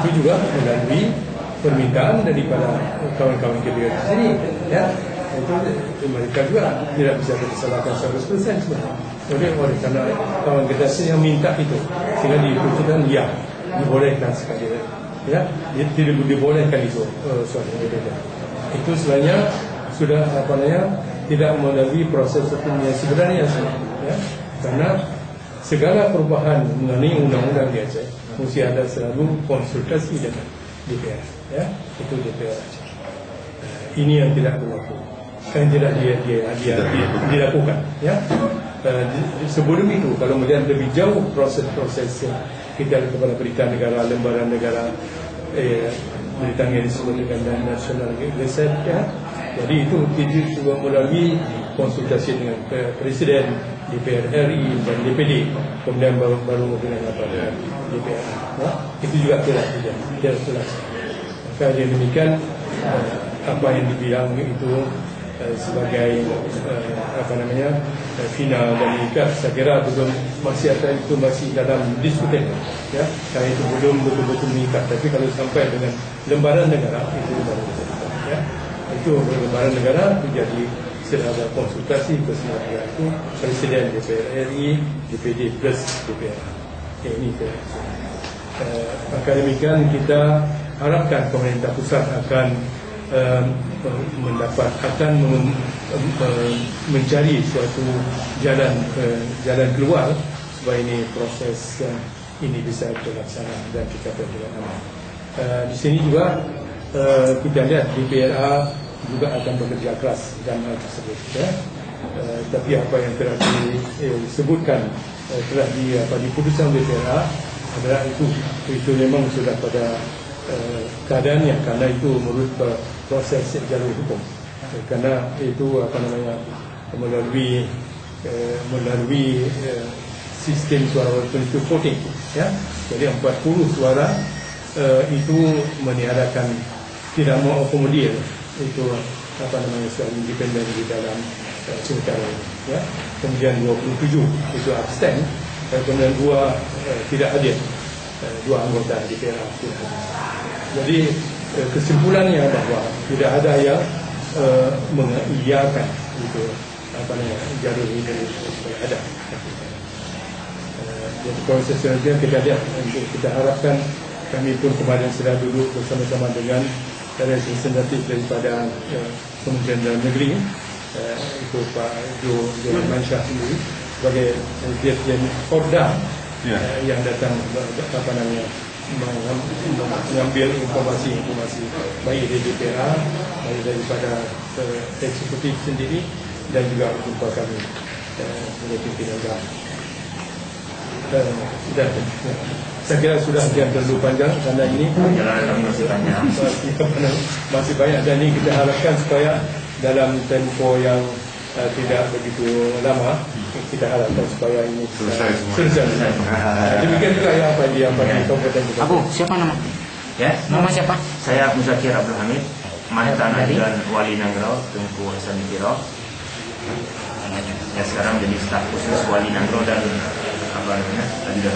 itu juga melalui permintaan daripada kawan-kawan kita di sini, ya. Itu mereka juga tidak bisa disalahkan 100% sebenarnya. Oleh karena kawan kita sini yang minta itu, sehingga diputuskan ya dibolehkan sekali, ya, tidak dibolehkan itu suatu berbeda. Itu sebenarnya sudah tidak melalui proses hukum yang sebenarnya, ya, karena segala perubahan mengenai undang-undang di Aceh mesti ada selalu konsultasi dengan DPR, ya, itu DPR Aceh. Ini yang tidak berlaku, yang tidak dilakukan, ya. Sebelum itu, kalau melihat lebih jauh proses-proses kita kepada berita negara, lembaran negara, berita yang disebut dengan National Gazette, ya. Jadi itu juga melalui konsultasi dengan Presiden, DPR RI dan DPD, kemudian baru dengan DPR. Ya? Itu juga tidak jelas. Maka yang demikian apa yang dibilang itu sebagai final dan ikat, saya kira belum masih dalam diskusi, ya, karena itu belum betul-betul mengikat. Tapi kalau sampai dengan lembaran negara itu baru betul, ya. Itu lembaran negara menjadi sudah ada konsultasi bersama itu Presiden DPR RI, DPD plus DPR. Ini maka demikian kita harapkan pemerintah pusat akan mencari suatu jalan keluar supaya ini proses ini bisa terlaksana dan kita berjalan aman. Di sini juga kita lihat DPRA juga akan bekerja keras dalam hal tersebut, ya. Tapi apa yang telah disebutkan telah diputuskan DPRA adalah itu memang sudah pada keadaannya, karena itu menurut proses jalur hukum, karena itu melalui sistem suara penentu voting, ya. Jadi 40 suara itu meniadakan, tidak mau akomodir itu suara independen di dalam pilkada ini, ya. Kemudian 27 itu abstain, kemudian 2 tidak hadir, 2 anggota DPR tidak hadir. Jadi kesimpulannya bahwa tidak ada yang mengiyakan itu jalur ini ada. Jadi proses selanjutnya kita lihat, kita harapkan, kami pun kemarin sudah duduk bersama-sama dengan representatif daripada Kementerian Dalam Negeri, itu Pak Johan Mansyah sendiri sebagai Dirjen Korda, yang datang mengambil informasi baik dari DPR, baik daripada eksekutif sendiri, dan juga jumpa kami sebagai pimpinan kami. Dan saya kira sudah sekian terlalu panjang karena ini masih banyak, dan ini kita harapkan supaya dalam tempo yang tidak begitu lama, kita harapkan supaya ini selesai. Demikian juga yang di kabupaten kita. Abu, siapa nama? Ya, nama siapa? Saya Muzakir Abdul Hamid, mantan ajudan Wali Nanggro Tengku Hasan Dikiro. Ya, sekarang jadi staf khusus Wali Nanggro dan ajudan.